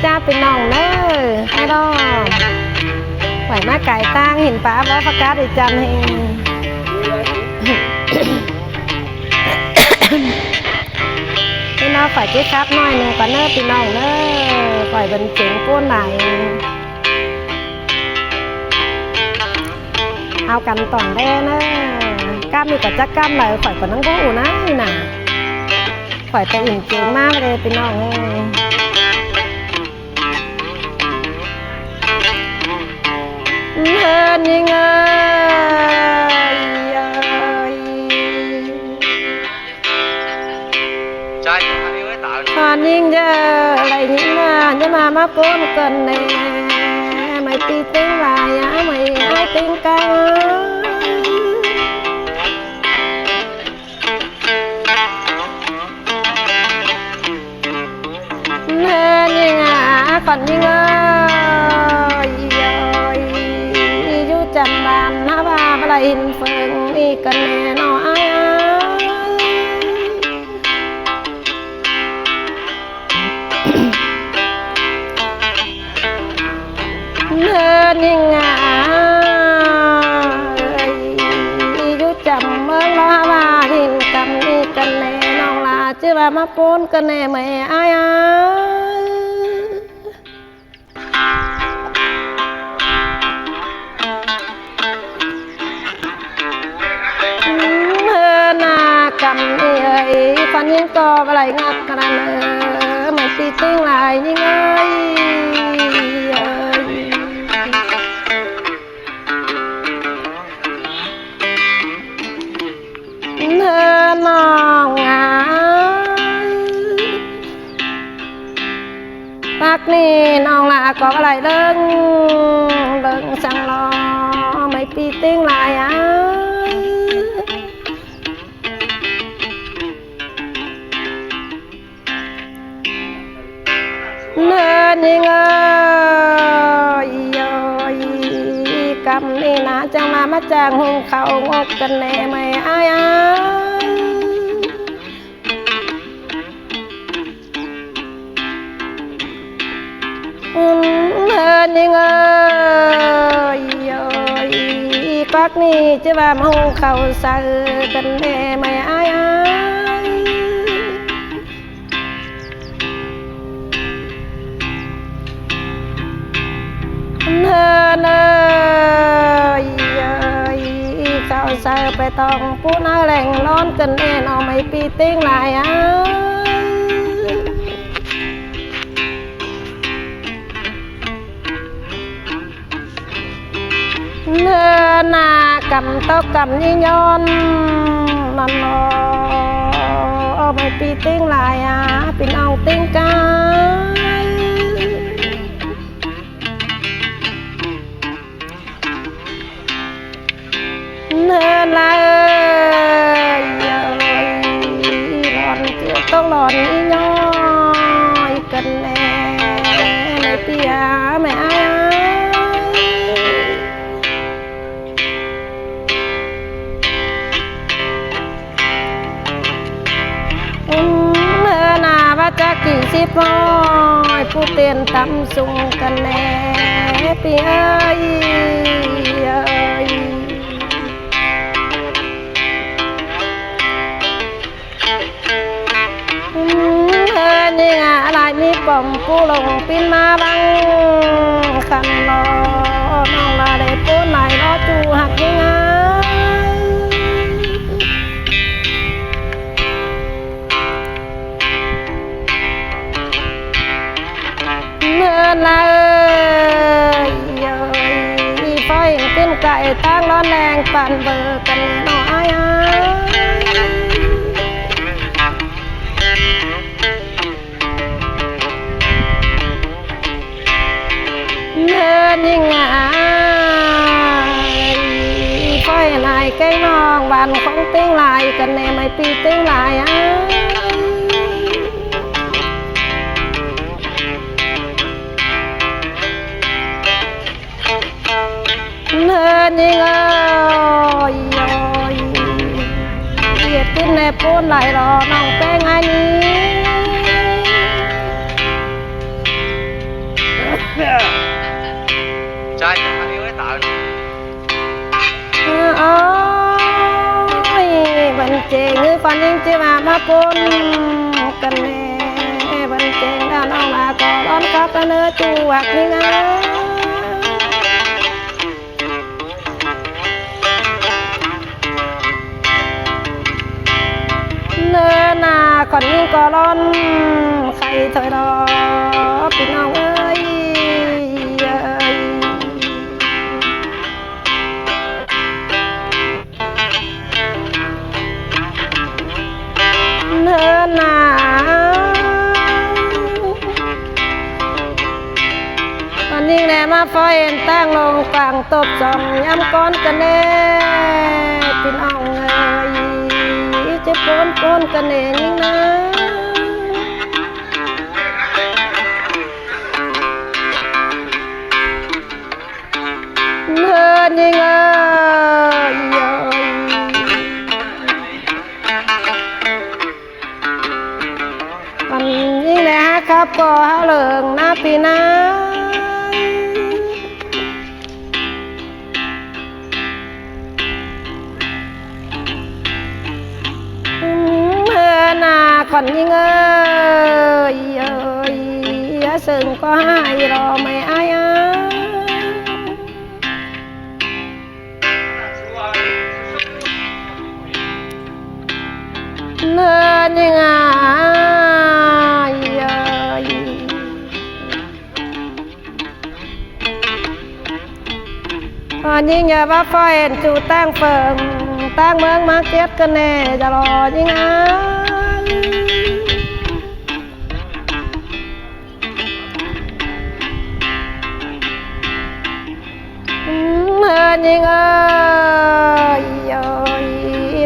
จ้าเป็นน้องเด้อให้ดอกไหวมาไก่ตั้งเห็นป้าบ่ประกาศอีจันเฮงพี่น้องฝ่ายที่ครับน้อยหนึ่งก่อนเน้อพี่น้องเน้อฝ่ายเป็นเจ๋งป้นไหนเอากันต่อนได้เน้อกล้ามมีกับจักกล้ามไหลฝ่ายกับน้องผู้นะนี่น่ะฝ่ายไปอิ่มเจ๋งมากเลยพี่น้องเฮินยังไงตอนยิ่งเจออะไรยิ่งจะมาป้นกันแน่ไม่ตีติ้งลายไม่ให้ติ้งกันเฮินยังไงก่อนยิ่งอยู่จำบานนะว่าอะไรหินเฟิงมีกันแน่นอนนิ่งอยู่จำเมืองลาว่าหินกำนี่กันแน่น้องลาชื่อว่ามาปนกันแน่ไม่อายนากำนี่ฟันยิ่งต่ออะไรงักกันไม่ตีติ้งลายยิ่งน้องรักนี่น้องละก็อะไรเลิงสั่งรอไม่ปีติ้งลายเนินยังไงกำนี่นะจังมาจ้างหงเขางกกันแน่ไม่อายเฮินยังไงปักนี่จะว่าหงเขาใส่กันแน่ไม่อายเฮินเขาใส่ไปต้องผู้น่าแหล่งร้อนกันแน่นอนไม่ปีติ้งลายเนื้อนากำตกกำยิ่งย้อนนั่นโอไม่ปีติ้งลายเป็นเอาติ้งกาเนื้อลายร้อนเจียวต้องร้อนย้อยกันแน่ไม่เปียไม่อายจะกี่สิบร้อยผู้เตียนตำสูงกันแน่ปีนี่อะไรมีป่อมผู้ลงปินมาบังคันรอน้องลาได้ผู้ไหนรอจูหักยังไงลายไฟขึ้นไก่ตั้งร้อนแรงปั่นเบอร์กันน้อยเนินยิ่งไฟลายใกล้น้องบ้านของติ้งลายกันแน่ไม่ปีติ้งลายเนินยังไงเหยียดขึ้นในปูนไหลรอน้องแป้งไงนี้ เจงือฟันยิงจิมาปนกันแน่บันเจงด้านน้องลาก็ร้อนครับเนื้อจูวักนี่งาเนื้อหน้าคนยิงก็ร้อนใครถอยรอพี่น้องเอ้ยเนื้อหน้าวันนี้แน่มาพอเห็นตั้งลงกลางตบจอมย้ำก้อนกันแน่พี่น้องเอ้ยจะปนกันแน่ยิ่งนะเนื้อยิ่งเอ้ยมันยิ่งแน่ครับก็หาเหลิงนะพี่นะคนยิ่งเอ้ยซึ่งก็ให้รอไม่อายเนื้อยิ่งยิ่งอย่าว่าไฟจูตั้งเฟิงตั้งเมืองมาเก็ตกันแน่จะรอยิ่งยิ่งเอ้ย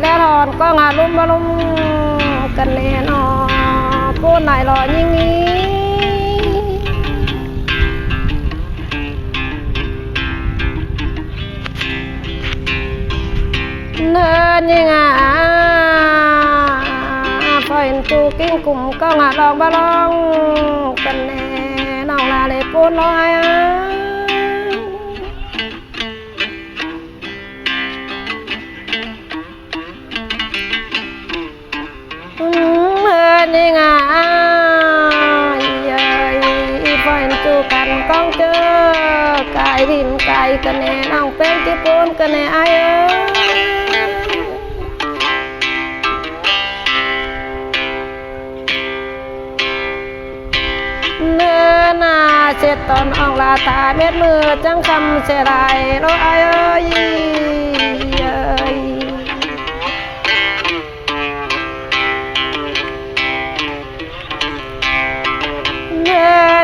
แล้วรอนก็งาลุ่มมาลุ่มกันแน่นอผู้ไหนรอยิ่งนี้เนื้อยิ่งพอเห็นจูกิ้งกลุ่มก็งาลองบาลองกันแน่น้องลาเลยปูนลอยนี่ไงพอเห็นจูกันก้องเจอกายดินกายกันแน่น้องเป็นที่ปูนกันแน่เนื้อหน้าเช็ดตอนอ่องลาตาเม็ดมือจังคำเสียดายโรย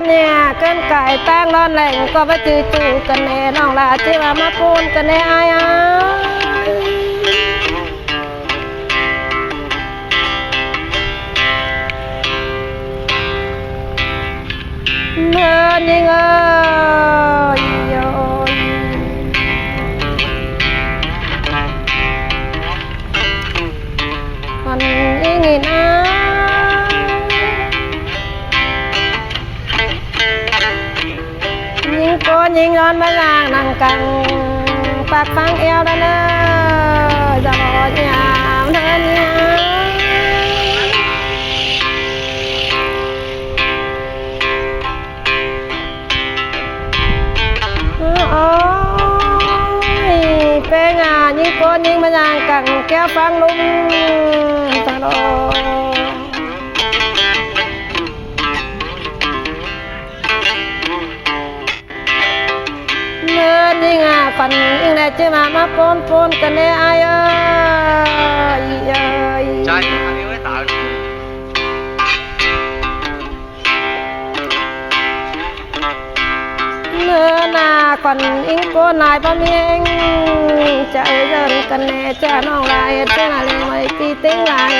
เนี่ยเกินไก่แป้งร้อนแหล่งก็ไปจืจูกันแน่น้องลาที่ว่ามาปูนกันแน่เนื้อยิ่งเอ้ยมันยิ่งนะยิงย้อนมาล่างนั่งกังปากฟังเอวแล้วเนอจะรอยามเดินโอ้ยเป็นยิงก้นยิงมาล่างกังแก้วฟังลุงตลอดนี่ไงฝันยิ่งได้เจอมาปนกันแน่ใช่อันนี้ไว้ตาเนื้อหน้าฝันยิ่งโกนายป้าเมียงจะเดินกันแน่จะน้องลายจะน่าเลยไม่ตีติ้งลาย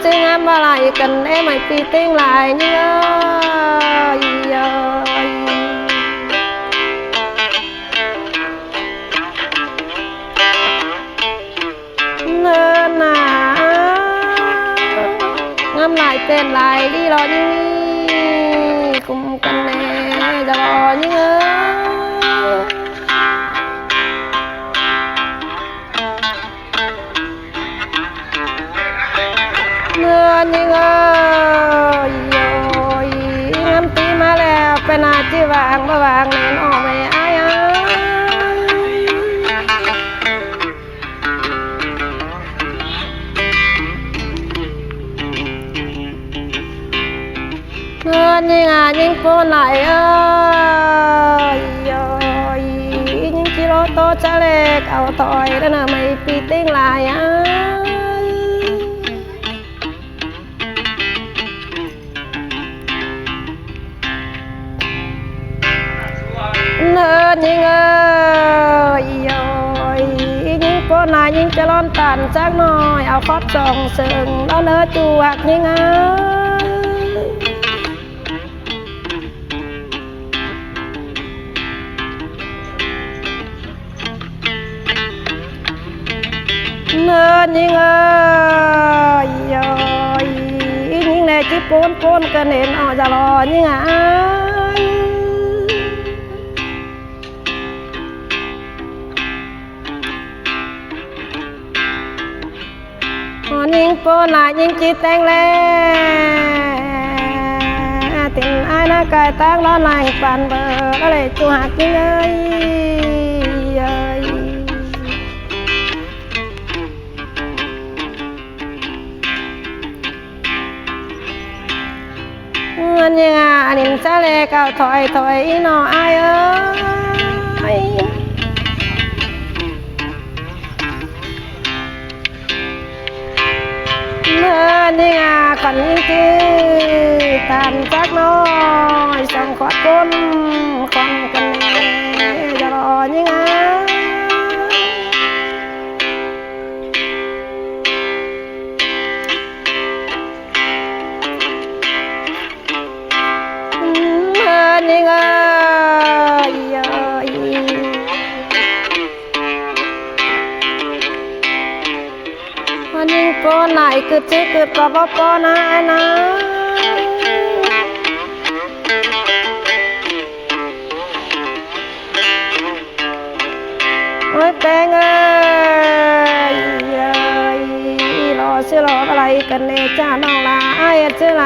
จึงงามอะไรกันแน่ไม่ปีติ้งลายเนื้อหนางามลายเป็นลายดีรอนี่ ยิ่งเอ้ยเมื่อยิ่งเอ้ยโยงามตีมาแล้วเป็นอาจีวางบ่วางแน่นออกไม่อายเมื่อยิ่งยิ่งปูไหนเอ้ยโยยิ่งจิโรโตจะเล็กเอาถอยแล้วนะไม่ปีติ้งลายเนินยิ่งเอ้ยโยยิ่งปูไหนยิ่งจะร้อนตันจักหน่อยเอาคอดส่องเสิงแล้วเนื้อจวกยิ่งเอ้ยเนินยิ่งเอ้ยโยยิ่งในจิปูนปูนกันเห็นออกจะรอยิ่งเอ้ยยิ่งปูนยิ่งจิตแตงแลติ่งอ้ายน่ากายตั้งร้อนนายปันเบอร์แล้วเลยจูหักยิ่งเอ้ยเงินยังอันนี้จะเล็กเอาถอยหน่ออายเอ้ยเมื่อนี่คนที่ตามจักน้อยส่งขอดก้นคนกันจะรอยังไงยิ่งเอ้ยมันยิ่งปนไหนคือจิกคือกับปนไหนนะโอ้ยแปงเอ้ยรอสิรออะไรกันเนี่ยจ้าน้องลาไอ้ชื่ออะไร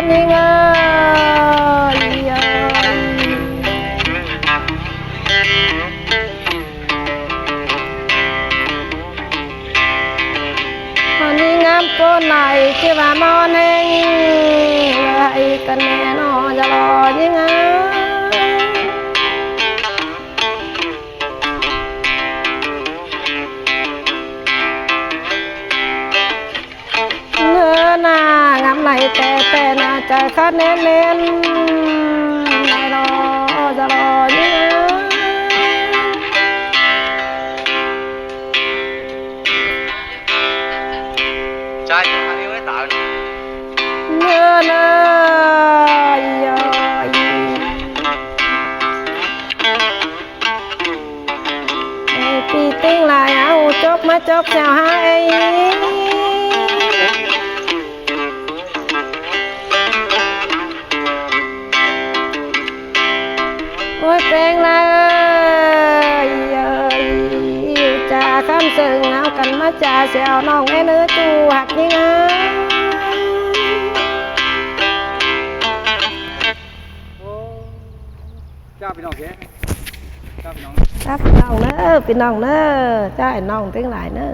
ยิ่งเอ้ยมันยิ่งงามปูนไหนที่ว่ามอนเองอะไรกันแน่นอนจะรอยิ่งเอ้เนื้อหน้างามไหลแต่น่าจะคัดเน้นไม่รอจะรอยิ่งใช่อันนี้ไว้ตาก เนื้อเลยปีติ้งลายเอาจกมาจกแถวให้โอ้ยแปลงเลยจ่าคำสึงเอากันมาจ่าเสียวน้องไอ้เนื้อจูหักยิ่งจ้าพี่น้องเสียจ้าพี่น้อง ครับน้องเนอพี่น้องเนอจ้าไอ้น้องทั้งหลายเนอ